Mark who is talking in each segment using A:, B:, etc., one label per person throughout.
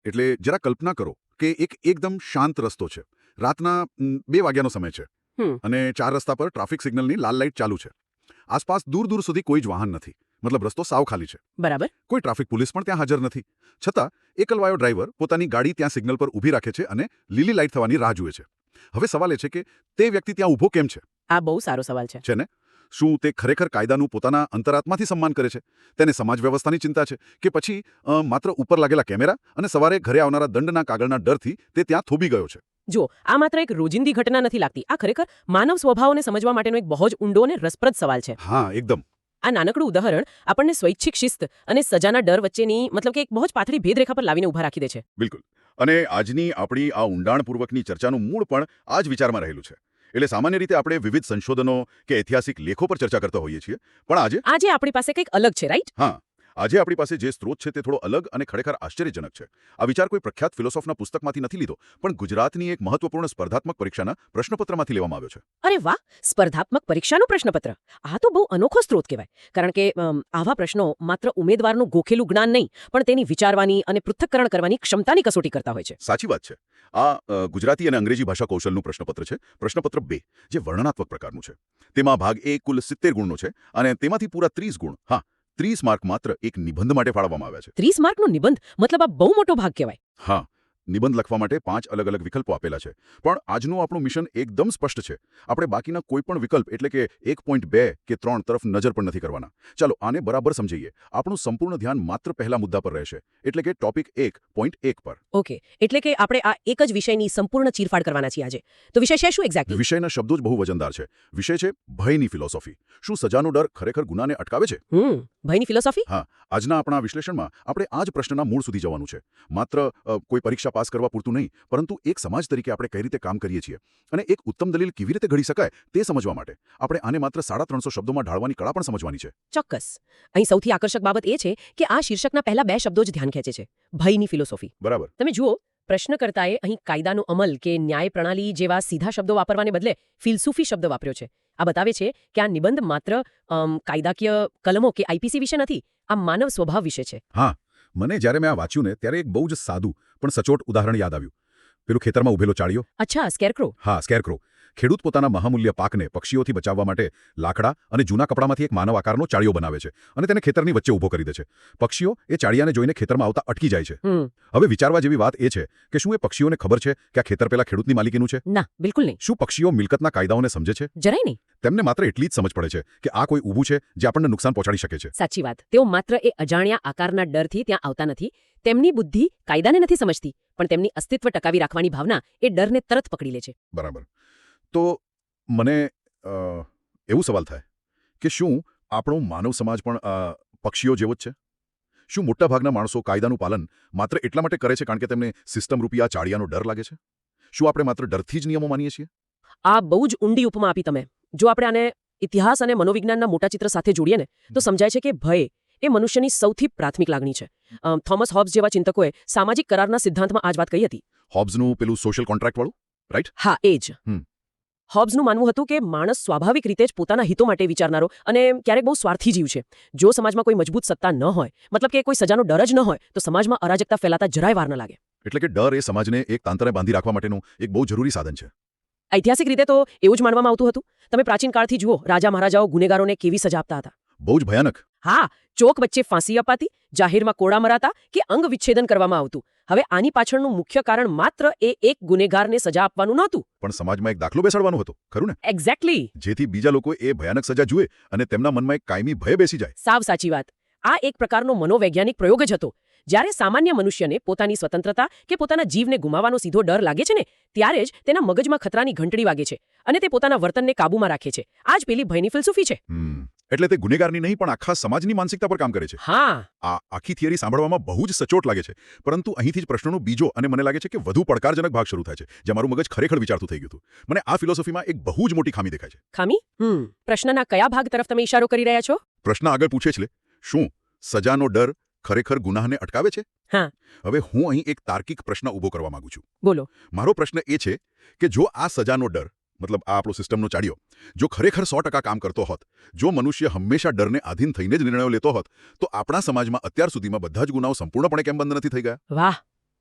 A: એટલે જરા કલ્પના કરો કે એકદમ શાંત રસ્તો છે. રાતના 2 વાગ્યાનો સમય છે
B: હમ
A: અને 4 રસ્તા પર ટ્રાફિક સિગ્નલની લાલ લાઇટ ચાલુ છે. આસપાસ દૂર દૂર સુધી કોઈ જ વાહન નથી. મતલબ રસ્તો સાવ ખાલી છે.
B: બરાબર.
A: કોઈ ટ્રાફિક પોલીસ પણ ત્યાં હાજર નથી. છતાં એકલવાયો ડ્રાઈવર પોતાની ગાડી ત્યાં સિગ્નલ પર ઊભી રાખે છે અને લીલી લાઇટ થવાની રાહ જુએ છે. હવે સવાલ એ છે કે તે વ્યક્તિ ત્યાં ઊભો કેમ છે?
B: આ બહુ સારો સવાલ છે.
A: છે ને? શું તે ખરેખર કાયદાનું પોતાના અંતરાત્માથી સન્માન કરે છે? તેને સમાજ વ્યવસ્થાની ચિંતા છે? કે પછી માત્ર ઉપર લાગેલા કેમેરા અને સવારે ઘરે આવનારા દંડના કાગળના ડરથી તે ત્યાં થોભી ગયો છે?
B: જો આ માત્ર એક રોજિંદી ઘટના નથી લાગતી. આ ખરેખર માનવ સ્વભાવને સમજવા માટેનો એક બહુ જ ઊંડો અને રસપ્રદ સવાલ છે.
A: હા, એકદમ.
B: આ નાનકડું ઉદાહરણ આપણને સ્વૈચ્છિક શિસ્ત અને સજાના ડર વચ્ચેની મતલબ કે એક બહુ જ પાતળી ભેદરેખા પર લાવીને ઊભા રાખી દે છે.
A: બિલકુલ. અને આજની આપણી આ ઊંડાણપૂર્વકની ચર્ચાનું મૂળ પણ આ જ વિચારમાં રહેલું છે. એટલે સામાન્ય રીતે આપણે વિવિધ સંશોધનો કે ઐતિહાસિક લેખો પર ચર્ચા કરતા હોઈએ છીએ, પણ
B: આજે આપણી પાસે કંઈક અલગ છે, રાઈટ?
A: હા, આજે આપણી પાસે જે સ્ત્રોત છે તે થોડો અલગ અને ખરેખર આશ્ચર્યજનક છે. આ વિચાર કોઈ પ્રખ્યાત ફિલોસોફના પુસ્તકમાંથી નથી લીધો, પણ ગુજરાતની એક મહત્વપૂર્ણ સ્પર્ધાત્મક પરીક્ષાના પ્રશ્નપત્રમાંથી લેવામાં આવ્યો છે.
B: અરે વાહ, સ્પર્ધાત્મક પરીક્ષાનું પ્રશ્નપત્ર. આ તો બહુ અનોખો સ્ત્રોત કહેવાય. કારણ કે આવા પ્રશ્નો માત્ર ઉમેદવારનું ગોખેલું જ્ઞાન નહીં, પણ તેની વિચારવાની અને પૃથ્થકરણ કરવાની ક્ષમતાની કસોટી કરતા હોય છે.
A: સાચી વાત છે. આ ગુજરાતી અને અંગ્રેજી ભાષા કૌશલનું પ્રશ્નપત્ર છે. પ્રશ્નપત્ર 2, જે વર્ણનાત્મક પ્રકારનું છે. તેમાં ભાગ A કુલ 70 ગુણનો છે અને તેમાંથી પૂરા 30 ગુણ, હા 30 માર્ક માત્ર એક નિબંધ માટે ફાળવવામાં આવ્યા છે.
B: 30 માર્કનો નિબંધ? મતલબ આ બહુ મોટો ભાગ કહેવાય.
A: હા, નિબંધ લખવા માટે 5 અલગ અલગ વિકલ્પો આપેલા છે. પણ આજનું આપણું મિશન એકદમ સ્પષ્ટ છે. આપણે બાકીના કોઈ પણ વિકલ્પ એટલે કે 1.2 કે 3 તરફ નજર પણ નથી કરવાના. ચાલો આને બરાબર સમજીએ. આપણું સંપૂર્ણ ધ્યાન માત્ર પહેલા મુદ્દા પર રહેશે, એટલે કે ટોપિક 1.1 પર.
B: ઓકે, એટલે કે આપણે આ એક જ વિષયની સંપૂર્ણ ચીરફાડ કરવાના છીએ આજે. તો વિષય છે શું એક્ઝેક્ટલી?
A: વિષયના શબ્દો જ બહુ વજનદાર છે. વિષય છે ભયની ફિલોસોફી. શું સજાનો ડર ખરેખર ગુનાને અટકાવે છે?
B: ભયની ફિલોસોફી?
A: હા, આજના આપણા વિશ્લેષણમાં આપણે આ જ પ્રશ્નના મૂળ સુધી જવાનું છે. માત્ર કોઈ પરીક્ષા પાસ કરવા પૂરતું નહીં, પરંતુ એક સમાજ તરીકે આપણે કઈ રીતે કામ કરીએ છીએ અને એક ઉત્તમ દલીલ કેવી રીતે ઘડી શકાય તે સમજવા માટે આપણે આને માત્ર 350 શબ્દોમાં ઢાળવાની કળા પણ સમજવાની છે.
B: ચોક્કસ. અહીં સૌથી આકર્ષક બાબત એ છે કે આ શીર્ષકના પહેલા 2 શબ્દો જ ધ્યાન ખેંચે છે. ભયની ફિલોસોફી.
A: બરાબર.
B: તમે જુઓ, પ્રશ્નકર્તાએ અહીં કાયદાનો અમલ કે ન્યાય પ્રણાલી જેવા સીધા શબ્દો વાપરવાને બદલે ફિલસૂફી શબ્દ વાપર્યો છે. આ બતાવે છે કે આ નિબંધ માત્ર કાયદાકીય કલમો કે આઈપીસી વિશે નથી, આ માનવ સ્વભાવ વિશે છે.
A: હા, મને જ્યારે મેં આ વાંચ્યું ને ત્યારે એક બહુ જ સાદું પણ સચોટ ઉદાહરણ યાદ આવ્યું. પેલું ખેતરમાં ઉભેલો ચાળિયો.
B: અચ્છા, સ્કેરક્રો.
A: હા, સ્કેરક્રો. ખેડૂત પોતાના મહામૂલ્ય પાકને પક્ષીઓથી બચાવવા માટે લાકડા અને જૂના કપડામાંથી એક માનવ આકારનો ચાળિયો બનાવે છે અને તેને ખેતરની વચ્ચે ઊભો કરી દે છે. પક્ષીઓ એ ચાળિયાને જોઈને ખેતરમાં આવતા અટકી જાય છે. હવે વિચારવા જેવી વાત એ છે કે શું એ પક્ષીઓને ખબર છે કે આ ખેતર પેલા ખેડૂતની માલિકીનું છે?
B: ના, બિલકુલ નહીં.
A: શું પક્ષીઓ મિલકતના કાયદાઓને સમજે છે?
B: જરાય નહીં.
A: તેમને માત્ર એટલી જ સમજ પડે છે કે આ કોઈ ઊભું છે જે આપણને નુકસાન પહોંચાડી શકે છે.
B: સાચી વાત. તેઓ માત્ર એ અજાણ્યા આકારના ડરથી ત્યાં આવતા નથી. તેમની બુદ્ધિ કાયદાને નથી સમજતી, પણ તેમની અસ્તિત્વ ટકાવી રાખવાની ભાવના એ ડરને તરત પકડી લે છે.
A: બરાબર. તો મને એવું સવાલ થાય કે શું આપણો માનવ સમાજ પણ પક્ષીઓ જેવો જ છે? શું મોટાભાગના માણસો કાયદાનું પાલન માત્ર એટલા માટે કરે છે કારણ કે તેમને સિસ્ટમ રૂપી આ ચાળિયાનો ડર લાગે છે? શું આપણે માત્ર ડરથી જ નિયમો માનીએ છીએ?
B: આ બહુ જ ઊંડી ઉપમા આપી તમે. જો આપણે આને ઇતિહાસ અને મનોવિજ્ઞાનના મોટા ચિત્ર સાથે જોડીએ ને તો સમજાય છે કે ભય એ મનુષ્યની સૌથી પ્રાથમિક લાગણી છે. થોમસ હોબ્સ જેવા ચિંતકોએ સામાજિક કરારના સિદ્ધાંતમાં આ જ વાત કહી હતી.
A: હોબ્સનું પેલું સોશિયલ કોન્ટ્રાક્ટ વાળું, રાઈટ?
B: હા, એ જ. હોબ્સનું માનવું હતું કે માણસ સ્વાભાવિક રીતે જ પોતાના હિતો માટે વિચારનારો અને ક્યારેક બહુ સ્વાર્થી જીવ છે. જો સમાજમાં કોઈ મજબૂત સત્તા ન હોય, મતલબ કે કોઈ સજાનો ડર જ ન હોય, તો સમાજમાં અરાજકતા ફેલાતા જરાય વાર ન લાગે.
A: એટલે કે ડર એ સમાજને એક તાંતણે બાંધી રાખવા માટેનું એક બહુ જરૂરી સાધન છે.
B: ઐતિહાસિક રીતે તો એવું જ માનવામાં આવતું હતું. તમે પ્રાચીન કાળથી જુઓ, રાજા મહારાજાઓ ગુનેગારોને કેવી સજા આપતા હતા.
A: બહુ જ ભયાનક.
B: હા, ચોક વચ્ચે ફાંસી અપાતી, જાહેરમાં કોડા મરાતા કે અંગ વિચ્છેદન કરવામાં આવતું. હવે આની પાછળનું મુખ્ય કારણ માત્ર એ એક ગુનેગારને સજા આપવાનું નહોતું,
A: પણ સમાજમાં એક દાખલો બેસાડવાનો હતો, ખરું ને?
B: એક્ઝેક્ટલી.
A: જેથી બીજા લોકો એ ભયાનક સજા જુએ અને તેમના મનમાં એક કાયમી ભય બેસી જાય.
B: સાવ સાચી વાત. આ એક પ્રકારનો મનોવૈજ્ઞાનિક પ્રયોગ જ હતો. જ્યારે સામાન્ય મનુષ્યને પોતાની સ્વતંત્રતા કે પોતાના જીવને ગુમાવવાનો સીધો ડર લાગે છે ને, ત્યારે જ તેના મગજમાં ખતરાની ઘંટડી વાગે છે અને તે પોતાના વર્તનને કાબૂમાં રાખે છે. આ જ પેલી ભયની ફિલસૂફી છે.
A: એટલે તે ગુનેગારની નહીં પણ આખા સમાજની માનસિકતા પર કામ કરે છે.
B: હા,
A: આ આખી થિયરી સાંભળવામાં બહુ જ સચોટ લાગે છે, પરંતુ અહીંથી જ પ્રશ્નનો બીજો અને મને લાગે છે કે વધુ પડકારજનક ભાગ શરૂ થાય છે, જ્યાં મારું મગજ ખરેખર વિચારતું થઈ ગયું હતું. મને આ ફિલોસોફીમાં એક બહુ જ મોટી ખામી દેખાય છે.
B: ખામી? પ્રશ્નના કયા ભાગ તરફ તમે ઇશારો કરી રહ્યા છો?
A: પ્રશ્ન આગળ પૂછે છે, શું સજાનો ડર ખરેખર ગુનાહને અટકાવે છે?
B: હા.
A: હવે હું અહીં એક તાર્કિક પ્રશ્ન ઊભો કરવા માંગુ છું.
B: બોલો.
A: મારો પ્રશ્ન એ છે કે જો આ સજાનો ડર, મતલબ આ આપણો સિસ્ટમનો ચાળિયો, જો ખરેખર 100% કામ કરતો હોત, જો મનુષ્ય હંમેશા ડરને આધીન થઈને જ નિર્ણયો લેતો હોત, તો આપણા સમાજમાં અત્યાર સુધીમાં બધા જ ગુનાઓ સંપૂર્ણપણે કેમ બંધ નથી થઈ ગયા?
B: વાહ,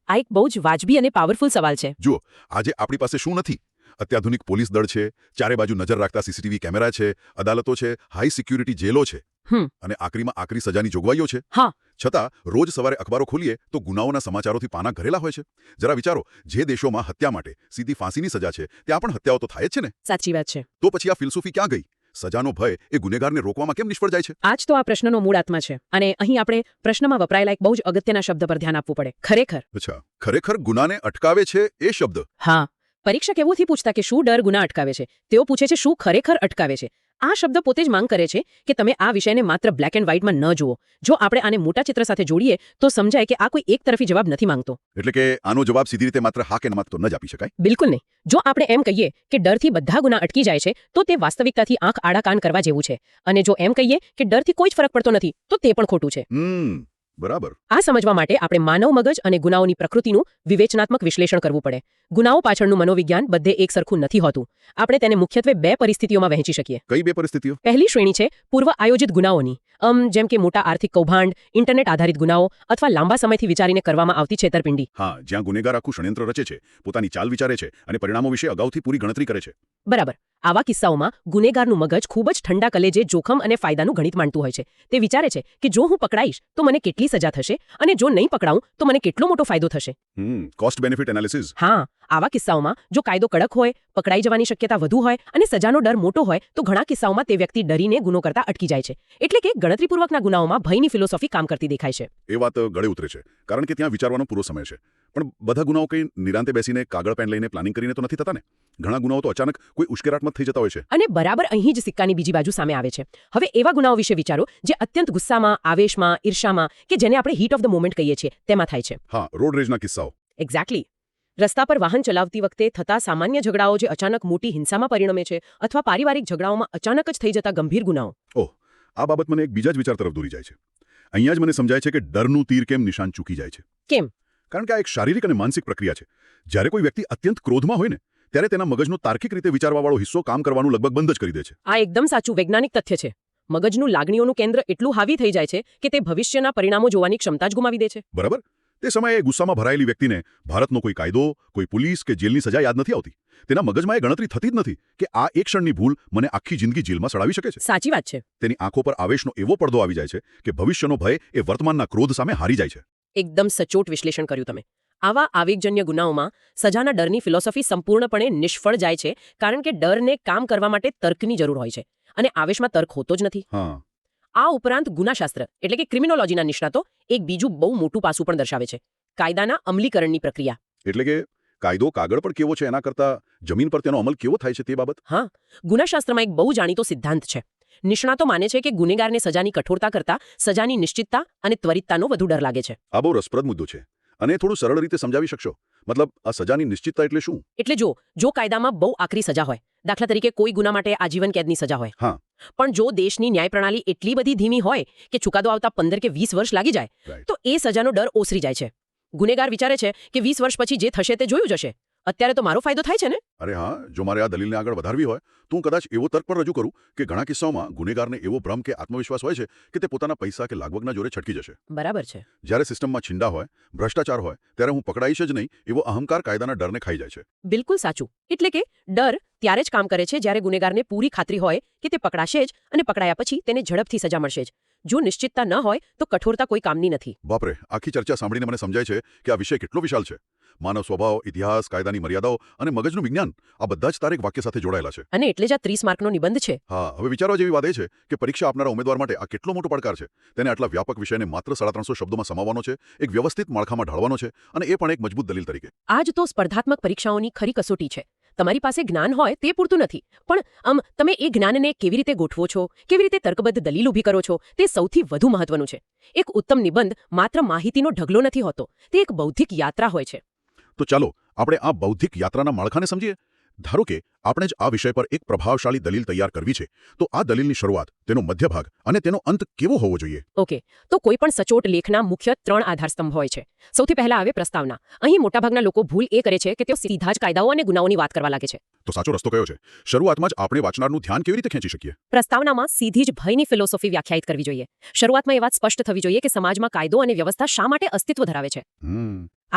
B: આ એક બહુ જ વાજબી અને પાવરફુલ સવાલ છે.
A: જુઓ, આજે આપણી પાસે શું નથી? અત્યાધુનિક પોલીસ દળ છે, ચારે બાજુ નજર રાખતા સીસીટીવી કેમેરા છે, અદાલતો છે, હાઈ સિક્યુરિટી જેલો છે
B: હમ
A: અને આખરીમાં આકરી સજાની જોગવાઈઓ છે.
B: હા
A: છતાં રોજ સવારે અખબારો ખોલીએ તો ગુનાઓના સમાચારોથી પાના ભરેલા હોય છે. જરા વિચારો, જે દેશોમાં હત્યા માટે સીધી ફાંસીની સજા છે ત્યાં પણ હત્યાઓ તો થાય જ છે ને.
B: સાચી વાત છે.
A: તો પછી આ ફિલસૂફી ક્યાં ગઈ? સજાનો ભય એ ગુનેગારને રોકવામાં કેમ નિષ્ફળ જાય છે?
B: આ જ તો આ પ્રશ્નનો મૂળ આત્મા છે. અને અહીં આપણે પ્રશ્નમાં વપરાયેલા એક બહુ જ અગત્યના શબ્દ પર ધ્યાન આપવું પડે. ખરેખર.
A: અચ્છા, ખરેખર ગુનાને અટકાવે છે એ શબ્દ.
B: હા, પરીક્ષક એવું નથી પૂછતા કે શું ડર ગુના અટકાવે છે. તેઓ પૂછે છે શું ખરેખર અટકાવે છે. આ શબ્દ પોતે જ માંગ કરે છે કે તમે આ વિષયને માત્ર બ્લેક એન્ડ વ્હાઇટમાં ન જુઓ. જો આપણે આને મોટા ચિત્ર સાથે જોડીએ તો સમજાય કે આ કોઈ એક તરફી જવાબ નથી માંગતો.
A: એટલે કે આનો જવાબ સીધી રીતે માત્ર હા કે ના તો ન જ આપી શકાય.
B: બિલકુલ નહીં. જો આપણે એમ કહીએ કે ડરથી બધા ગુના અટકી જાય છે તો તે વાસ્તવિકતાથી આંખ આડા કાન કરવા જેવું છે. અને જો એમ કહીએ કે ડરથી કોઈ જ ફરક પડતો નથી તો તે પણ ખોટું છે.
A: બરાબર.
B: આ સમજવા માટે આપણે માનવ મગજ અને ગુનાઓની પ્રકૃતિનું વિવેચનાત્મક વિશ્લેષણ કરવું પડે. ગુનાઓ પાછળનું મનોવિજ્ઞાન બધે એક સરખું નથી હોતું. આપણે તેને મુખ્યત્વે બે પરિસ્થિતિઓમાં વહેંચી શકીએ.
A: કઈ બે પરિસ્થિતિઓ?
B: પહેલી શ્રેણી છે પૂર્વ આયોજિત ગુનાઓની. જેમ કે મોટા આર્થિક કૌભાંડ, ઇન્ટરનેટ આધારિત ગુનાઓ અથવા લાંબા સમયથી વિચારીને કરવામાં આવતી છેતરપિંડી.
A: હા, જ્યાં ગુનેગાર આખું ષડયંત્ર રચે છે, પોતાની ચાલ વિચારે છે અને પરિણામો વિશે અગાઉથી પૂરી ગણતરી કરે છે.
B: બરાબર. આવા કિસ્સાઓમાં ગુનેગારનું મગજ ખૂબ જ ઠંડા કલેજે જોખમ અને ફાયદાનું ગણિત માંડતું હોય છે. તે વિચારે છે કે જો હું પકડાઈશ તો મને કેટલી સજા થશે અને જો નહીં પકડાઉં તો મને કેટલો મોટો ફાયદો થશે.
A: Cost benefit analysis.
B: હા, આવા કિસ્સાઓમાં જો કાયદો કડક હોય, પકડાઈ જવાની શક્યતા વધુ હોય અને સજાનો ડર મોટો હોય તો ઘણા કિસ્સાઓમાં તે વ્યક્તિ ડરીને ગુનો કરતા અટકી જાય છે. એટલે કે ગણતરીપૂર્વકના ગુનાઓમાં ભયની ફિલોસોફી કામ કરતી દેખાય છે.
A: એ વાત ગળે ઉતરે છે, કારણ કે ત્યાં વિચારવાનો પૂરો સમય છે. પણ બધા ગુનાઓ કંઈ નિરાંતે બેસીને કાગળ પેન લઈને પ્લાનિંગ કરીને તો નથી થતા ને. ઘણા ગુનાઓ તો અચાનક કોઈ ઉશ્કેરાટમાં થઈ જતા હોય છે.
B: અને બરાબર અહીં જ સિક્કાની બીજી બાજુ સામે આવે છે. હવે એવા ગુનાઓ વિશે વિચારો જે અત્યંત ગુસ્સામાં, આવેશમાં, ઈર્ષામાં કે જેને આપણે હીટ ઓફ ધ મોમેન્ટ કહીએ છીએ તેમાં થાય છે.
A: હા, રોડ રેજના કિસ્સાઓ.
B: એક્ઝેક્ટલી. રસ્તા પર વાહન ચલાવતી વખતે થતા સામાન્ય ઝઘડાઓ જે અચાનક મોટી હિંસામાં પરિણમે છે અથવા પારિવારિક ઝઘડાઓમાં અચાનક જ થઈ જતા ગંભીર ગુનાઓ.
A: ઓહ, આ બાબત મને એક બીજા જ વિચાર તરફ દોરી જાય છે. અહીંયા જ મને સમજાય છે કે ડરનું તીર કેમ નિશાન ચૂકી જાય છે.
B: કેમ?
A: કારણ કે આ એક શારીરિક અને માનસિક પ્રક્રિયા છે. જ્યારે કોઈ વ્યક્તિ અત્યંત ક્રોધમાં હોય ને ત્યારે તેના મગજનો તાર્કિક રીતે વિચારવાવાળો હિસ્સો કામ કરવાનું લગભગ બંધ જ કરી દે છે.
B: આ એકદમ સાચું વૈજ્ઞાનિક તથ્ય છે. મગજનું લાગણીઓનું કેન્દ્ર એટલું હાવી થઈ જાય છે કે તે ભવિષ્યના પરિણામો જોવાની ક્ષમતા જ ગુમાવી દે છે.
A: બરાબર. તે સમયે ગુસ્સામાં ભરાયેલી વ્યક્તિને ભારતનો કોઈ કાયદો, કોઈ પોલીસ કે જેલની સજા યાદ નથી આવતી. તેના મગજમાં એ ગણતરી થતી જ નથી કે આ એક ક્ષણની ભૂલ મને આખી જિંદગી જેલમાં સડાવી શકે છે.
B: સાચી વાત છે.
A: તેની આંખો પર આવેશનો એવો પડદો આવી જાય છે કે ભવિષ્યનો ભય એ વર્તમાનના ક્રોધ સામે હારી જાય છે.
B: એકદમ સચોટ વિશ્લેષણ કર્યું તમે. આવા આવેગજન્ય ગુનાઓમાં સજાના ડરની ફિલોસોફી સંપૂર્ણપણે નિષ્ફળ જાય છે કારણ કે ડરને કામ કરવા માટે તર્કની જરૂર હોય છે અને આવેશમાં તર્ક હોતો જ નથી.
A: હા.
B: આ ઉપરાંત ગુનાશાસ્ત્ર એટલે કે ક્રિમિનોલોજીના નિષ્ણાતો એક બીજું બહુ મોટું પાસું પણ દર્શાવે છે. કાયદાના અમલીકરણની પ્રક્રિયા.
A: એટલે કે કાયદો કાગળ પર કેવો છે એના કરતા જમીન પર તેનો અમલ કેવો થાય છે તે બાબત.
B: હા, ગુનાશાસ્ત્રમાં એક બહુ જાણીતો સિદ્ધાંત છે. નિષ્ણાતો માને છે કે ગુનેગારને સજાની કઠોરતા કરતા સજાની નિશ્ચિતતા અને ત્વરિતતાનો વધુ ડર લાગે છે.
A: આ બહુ રસપ્રદ મુદ્દો છે અને થોડું સરળ રીતે સમજાવી શકશો? મતલબ આ સજાની નિશ્ચિતતા એટલે શું?
B: એટલે જો કાયદામાં બહુ આકરી સજા હોય, દાખલા તરીકે કોઈ ગુના માટે આજીવન કેદની સજા હોય,
A: હા,
B: પણ જો દેશની ન્યાય પ્રણાલી એટલી બધી ધીમી હોય કે ચુકાદો આવતા 15 કે 20 વર્ષ લાગી જાય,
A: Right.
B: તો એ સજાનો ડર ઓસરી જાય છે. ગુનેગાર વિચારે છે કે 20 વર્ષ પછી જે થશે તે જોયું જશે. અત્યારે તો મારો ફાયદો થાય છે ને.
A: અરે હા, જો મારે આ દલીલને આગળ વધારવી હોય તો હું કદાચ એવો તર્ક પણ રજૂ કરું કે ઘણા કિસ્સાઓમાં ગુનેગારને એવો ભ્રમ કે આત્મવિશ્વાસ હોય છે કે તે પોતાના પૈસા કે લાગવગના જોરે છટકી જશે.
B: બરાબર છે.
A: જ્યારે સિસ્ટમમાં છિંડા હોય, ભ્રષ્ટાચાર હોય, ત્યારે હું પકડાઈશ જ નહીં એવો અહંકાર કાયદાના ડરને ખાઈ જાય છે.
B: બિલકુલ સાચું. એટલે કે ડર ત્યારે જ કામ કરે છે જ્યારે ગુનેગારને પૂરી ખાતરી હોય કે તે પકડાશે જ અને પકડાયા પછી તેને ઝડપથી સજા મળશે જ. જો નિશ્ચિતતા ન હોય તો કઠોરતા કોઈ કામની નથી.
A: બાપરે, આખી ચર્ચા સાંભળીને મને સમજાય છે કે આ વિષય કેટલો વિશાળ છે. માનવ સ્વભાવ, ઇતિહાસ, કાયદાની મર્યાદાઓ અને મગજનું વિજ્ઞાન આ બધા જ તારે એક વાક્ય સાથે જોડાયેલા છે.
B: અને એટલે જ આ 30 માર્કનો નિબંધ છે.
A: હા, હવે વિચારવા જેવી વાત એ છે કે પરીક્ષા આપનારા ઉમેદવાર માટે આ કેટલો મોટો પડકાર છે. તેને આટલા વ્યાપક વિષયને માત્ર 350 શબ્દોમાં સમાવવાનો છે, એક વ્યવસ્થિત માળખામાં ઢાળવાનો છે અને એ પણ એક મજબૂત દલીલ તરીકે.
B: આ જ તો સ્પર્ધાત્મક પરીક્ષાઓની ખરી કસોટી છે. તમારી પાસે જ્ઞાન હોય તે પૂરતું નથી, પણ તમે એ જ્ઞાનને કેવી રીતે ગોઠવો છો, કેવી રીતે તર્કબદ્ધ દલીલ ઊભી કરો છો તે સૌથી વધુ મહત્વનું છે. એક ઉત્તમ નિબંધ માત્ર માહિતીનો ઢગલો નથી હોતો, તે એક બૌદ્ધિક યાત્રા હોય છે.
A: તો ચાલો આપણે આ બૌદ્ધિક યાત્રાના માળખાને સમજીએ. ધારો કે આપણે જ આ વિષય પર એક પ્રભાવશાળી દલીલ તૈયાર કરવી છે તો આ દલીલની શરૂઆત, તેનો મધ્યભાગ અને તેનો અંત કેવો હોવો જોઈએ?
B: ઓકે, તો કોઈ પણ સચોટ લેખના મુખ્ય 3 આધારસ્તંભ હોય છે. સૌથી પહેલા આવે પ્રસ્તાવના. અહીં મોટાભાગના લોકો ભૂલ એ કરે છે કે તેઓ સીધા જ કાયદાઓ અને ગુનાઓની વાત કરવા લાગે છે.
A: તો સાચો રસ્તો કયો છે? શરૂઆતમાં જ આપણે વાંચનારનું ધ્યાન કેવી રીતે ખેંચી શકીએ?
B: પ્રસ્તાવનામાં સીધી જ ભયની ફિલોસોફી વ્યાખ્યાયિત કરવી જોઈએ. શરૂઆતમાં એ વાત સ્પષ્ટ થવી જોઈએ કે સમાજમાં કાયદો અને વ્યવસ્થા શા માટે અસ્તિત્વ ધરાવે છે.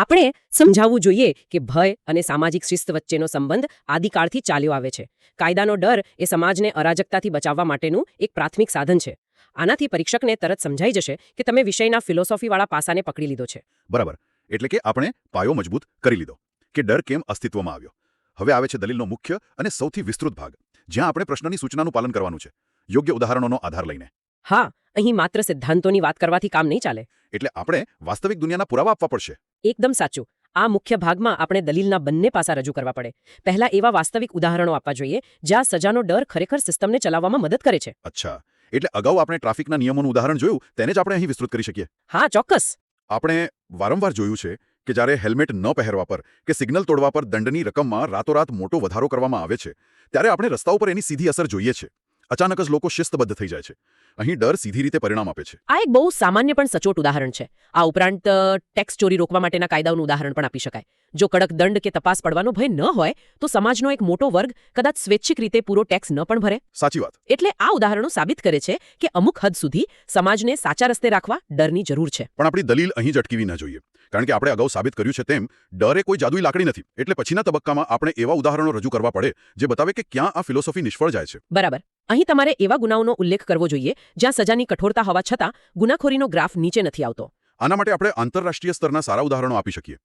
B: આપણે સમજાવવું જોઈએ કે ભય અને સામાજિક શિસ્ત વચ્ચેનો સંબંધ આદિકાળથી ચાલ્યો આવે છે. કાયદાનો ડર એ સમાજને અરાજકતાથી બચાવવા માટેનું એક પ્રાથમિક સાધન છે. આનાથી પરીક્ષકને તરત સમજાઈ જશે કે તમે વિષયના ફિલોસોફીવાળા પાસાને પકડી લીધો છે.
A: બરાબર. એટલે કે આપણે પાયો મજબૂત કરી લીધો કે ડર કેમ અસ્તિત્વમાં આવ્યો. હવે આવે છે દલીલનો મુખ્ય અને સૌથી વિસ્તૃત ભાગ, જ્યાં આપણે પ્રશ્નની સૂચનાનું પાલન કરવાનું છે, યોગ્ય ઉદાહરણોનો આધાર લઈને.
B: હા, અહીં માત્ર સિદ્ધાંતોની વાત કરવાથી કામ નહીં ચાલે.
A: એટલે આપણે વાસ્તવિક દુનિયાના પુરાવા આપવા પડશે.
B: એકદમ સાચું. આ મુખ્ય ભાગમાં આપણે દલીલના બંને પાસા રજૂ કરવા પડે. પહેલા એવા વાસ્તવિક ઉદાહરણો આપવા જોઈએ જ્યાં સજાનો ડર ખરેખર સિસ્ટમને ચલાવવામાં મદદ કરે છે.
A: અચ્છા, એટલે અગાઉ આપણે ટ્રાફિકના નિયમોનું ઉદાહરણ જોયું, તેને જ આપણે અહીં વિસ્તૃત કરી શકીએ.
B: હા, ચોક્કસ.
A: આપણે વારંવાર જોયું છે કે જ્યારે હેલ્મેટ ન પહેરવા પર કે સિગ્નલ તોડવા પર દંડની રકમમાં રાતોરાત મોટો વધારો કરવામાં આવે છે, ત્યારે આપણે રસ્તા ઉપર એની સીધી અસર જોઈએ છે. અચાનક જ લોકો શિસ્તબદ્ધ થઈ જાય છે. અહીં ડર સીધી રીતે પરિણામ આપે છે.
B: આ એક બહુ સામાન્ય પણ સચોટ ઉદાહરણ છે. આ ઉપરાંત ટેક્સ ચોરી રોકવા માટેના કાયદાઓનું ઉદાહરણ પણ આપી શકાય. જો કડક દંડ કે તપાસ પડવાનો ભય ન હોય તો સમાજનો એક મોટો વર્ગ કદાચ સ્વૈચ્છિક રીતે પૂરો ટેક્સ ન પણ ભરે.
A: સાચી વાત.
B: એટલે આ ઉદાહરણો સાબિત કરે છે કે અમુક હદ સુધી સમાજને સાચા રસ્તે રાખવા ડરની જરૂર છે.
A: પણ આપણી દલીલ અહીં જ અટકવી ન જોઈએ, કારણ કે આપણે અગાઉ સાબિત કર્યું છે તેમ ડર એ કોઈ જાદુઈ લાકડી નથી. એટલે પછીના તબક્કામાં આપણે એવા ઉદાહરણો રજૂ કરવા પડે જે બતાવે કે ક્યાં આ ફિલોસોફી નિષ્ફળ જાય છે.
B: બરાબર. અહીં તમારે એવા ગુનાઓનો ઉલ્લેખ કરવો જોઈએ જ્યાં સજાની કઠોરતા હોવા છતાં ગુનાખોરીનો ગ્રાફ નીચે નથી આવતો.
A: આના માટે આપણે આંતરરાષ્ટ્રીય સ્તરના સારા ઉદાહરણો આપી શકીએ.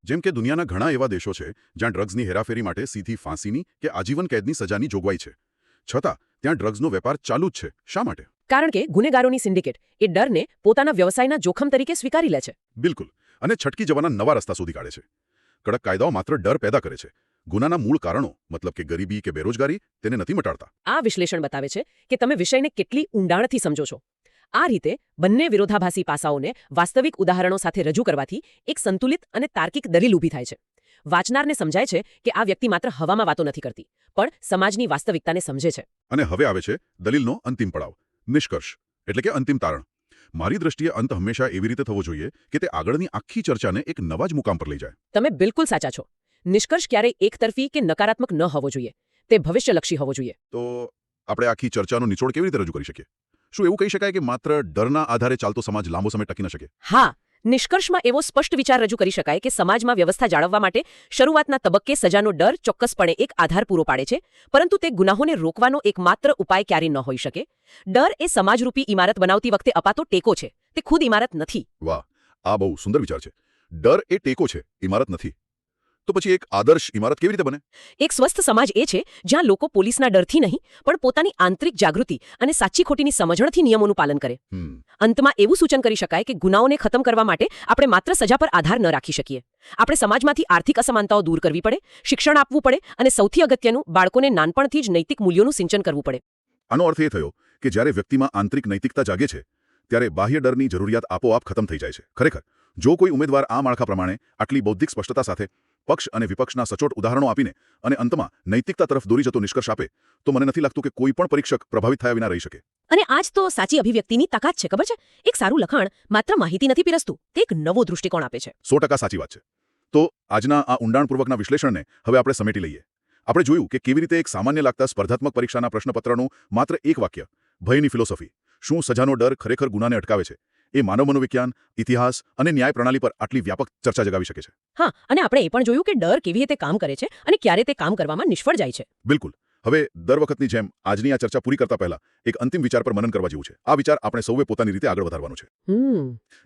B: જેમ કે
A: દુનિયાના ઘણા એવા દેશો છે જ્યાં ડ્રગ્સની હેરાફેરી માટે સીધી ફાંસીની કે આજીવન કેદની સજાની જોગવાઈ છે. છતાં ત્યાં ડ્રગ્સનો વેપાર ચાલુ જ છે. શા માટે?
B: કારણ કે ગુનેગારોની સિન્ડિકેટ એ ડરને પોતાના વ્યવસાયના જોખમ તરીકે સ્વીકારી લે છે.
A: બિલકુલ. અને છટકી જવાના નવા રસ્તા શોધી કાઢે છે. કડક કાયદાઓ માત્ર ડર પેદા કરે છે. ગુનાના મૂળ કારણો, મતલબ કે ગરીબી કે બેરોજગારી, તેને નથી મટાડતા.
B: આ વિશ્લેષણ બતાવે છે કે તમે વિષયને કેટલી ઊંડાણથી સમજો છો. આ રીતે બંને વિરોધાભાસી પાસાઓને વાસ્તવિક ઉદાહરણો સાથે રજૂ કરવાથી એક સંતુલિત અને તાર્કિક દલીલ ઊભી થાય છે. વાંચનારને સમજાય છે કે આ વ્યક્તિ માત્ર હવામાં વાતો નથી કરતી, પણ સમાજની વાસ્તવિકતાને સમજે છે.
A: અને હવે આવે છે દલીલનો અંતિમ પડાવ, નિષ્કર્ષ, એટલે કે અંતિમ તારણ. મારી દ્રષ્ટિએ અંત હંમેશા એવી રીતે થવો જોઈએ કે તે આગળની આખી ચર્ચાને એક નવા જ મુકામ પર લઈ જાય.
B: તમે બિલકુલ સાચા છો. નિષ્કર્ષ ક્યારેય એકતરફી કે નકારાત્મક ન હોવો જોઈએ. તે ભવિષ્યલક્ષી હોવો જોઈએ.
A: તો આપણે આખી ચર્ચાનો નિચોડ કેવી રીતે રજૂ કરી શકીએ? શું એવું કહી શકાય કે માત્ર ડરના આધારે ચાલતો સમાજ લાંબો સમય ટકી ન શકે?
B: હા, નિષ્કર્ષમાં એવો સ્પષ્ટ વિચાર રજૂ કરી શકાય કે સમાજમાં વ્યવસ્થા જાળવવા માટે શરૂઆતના તબક્કે સજાનો ડર ચોક્કસપણે એક આધાર પૂરો પાડે છે, પરંતુ તે ગુનાહોને રોકવાનો એકમાત્ર ઉપાય ક્યારેય ન હોઈ શકે. ડર એ સમાજરૂપી ઇમારત બનાવતી વખતે અપાતો ટેકો છે, તે ખુદ ઇમારત નથી.
A: વાહ, આ બહુ સુંદર વિચાર છે. ડર એ ટેકો છે, ઇમારત નથી. તો પછી એક આદર્શ ઇમારત કેવી રીતે બને?
B: એક સ્વસ્થ સમાજ એ છે જ્યાં લોકો પોલીસના ડરથી નહીં પણ પોતાની આંતરિક જાગૃતિ અને સાચી ખોટીની સમજણથી નિયમોનું પાલન કરે. અંતમાં એવું સૂચન કરી શકાય કે ગુનાઓને ખતમ કરવા માટે આપણે માત્ર સજા પર આધાર ન રાખી શકીએ. આપણે સમાજમાંથી આર્થિક અસમાનતાઓ દૂર કરવી પડે, શિક્ષણ આપવું પડે અને સૌથી અગત્યનું, બાળકોને નાનપણથી જ નૈતિક મૂલ્યોનું સિંચન કરવું પડે.
A: આનો અર્થ એ થયો કે જ્યારે વ્યક્તિમાં આંતરિક નૈતિકતા જાગે છે ત્યારે બાહ્ય ડરની જરૂરિયાત આપોઆપ ખતમ થઈ જાય છે. ખરેખર, જો કોઈ ઉમેદવાર આ માળખા પ્રમાણે આટલી બૌદ્ધિક સ્પષ્ટતા સાથે પક્ષ અને વિપક્ષના સચોટ ઉદાહરણો આપીને અને અંતમાં નૈતિકતા તરફ દોરી જતો નિષ્કર્ષ આપે તો મને નથી લાગતું કે કોઈ પણ પરીક્ષક પ્રભાવિત થયા વિના રહી શકે.
B: અને આ જ તો સાચી અભિવ્યક્તિની તાકાત છે, ખબર છે? એક સારું લખાણ માત્ર માહિતી નથી પીરસતું, તે એક નવો દૃષ્ટિકોણ આપે છે.
A: 100% સાચી વાત છે. તો આજના આ ઊંડાણપૂર્વકના વિશ્લેષણને હવે આપણે સમેટી લઈએ. આપણે જોયું કે કેવી રીતે એક સામાન્ય લાગતા સ્પર્ધાત્મક પરીક્ષાના પ્રશ્નપત્રનું માત્ર એક વાક્ય, ભયની ફિલોસોફી, શું સજાનો ડર ખરેખર ગુનાને અટકાવે છે, એ માનવ મનોવિજ્ઞાન, ઇતિહાસ અને ન્યાય પ્રણાલી પર આટલી વ્યાપક ચર્ચા જગાવી શકે છે.
B: હા, અને આપણે એ પણ જોયું કે ડર કેવી રીતે કામ કરે છે અને ક્યારે તે કામ કરવામાં નિષ્ફળ જાય છે.
A: બિલકુલ. હવે દર વખતની જેમ આજની આ ચર્ચા પૂરી કરતા પહેલા એક અંતિમ વિચાર પર મનન કરવા જેવું છે. આ વિચાર આપણે સૌએ પોતાની રીતે આગળ વધારવાનો છે.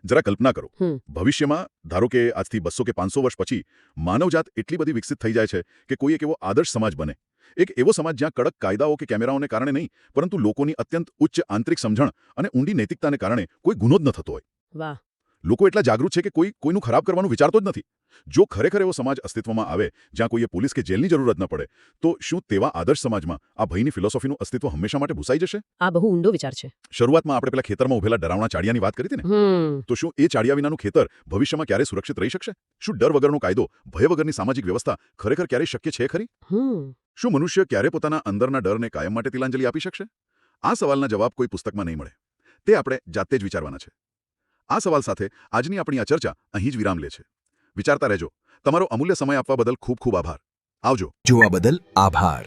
A: જરા કલ્પના કરો, ભવિષ્યમાં ધારો કે આજથી 200 કે 500 વર્ષ પછી માનવજાત એટલી બધી વિકસિત થઈ જાય છે કે કોઈ એક એવો આદર્શ સમાજ બને. એક એવો સમાજ જ્યાં કડક કાયદાઓ કે કેમેરાઓને કારણે નહીં, પરંતુ લોકોની અત્યંત ઉચ્ચ આંતરિક સમજણ અને ઊંડી નૈતિકતાને કારણે કોઈ ગુનો જ ન થતો હોય.
B: વાહ.
A: લોકો એટલા જાગૃત છે કે કોઈનું ખરાબ કરવાનું વિચારતો જ નથી. જો ખરેખર એવો સમાજ અસ્તિત્વમાં આવે જ્યાં કોઈએ પોલીસ કે જેલની જરૂરત ન પડે, તો શું તેવા આદર્શ સમાજમાં આ ભયની ફિલોસોફીનું અસ્તિત્વ હંમેશા માટે ભૂસાઈ જશે?
B: આ બહુ ઊંડો વિચાર છે.
A: શરૂઆતમાં આપણે પેલા ખેતરમાં ઉભેલા ડરાવણા ચાડિયાની વાત કરી હતી ને, તો શું એ ચાડિયા વિનાનું ખેતર ભવિષ્યમાં ક્યારે સુરક્ષિત રહી શકશે? શું ડર વગરનો કાયદો, ભય વગરની સામાજિક વ્યવસ્થા ખરેખર ક્યારેય શક્ય છે ખરી? શું મનુષ્ય ક્યારે પોતાના અંદરના ડરને કાયમ માટે તિલાંજલિ આપી શકશે? આ સવાલના જવાબ કોઈ પુસ્તકમાં નહીં મળે. તે આપણે જાતે જ વિચારવાના છે. આ સવાલ સાથે આજની આપણી આ ચર્ચા અહીં જ વિરામ લે છે. વિચારતા રહેજો. તમારો અમૂલ્ય સમય આપવા બદલ ખૂબ ખૂબ આભાર. આવજો.
C: જોવા બદલ આભાર.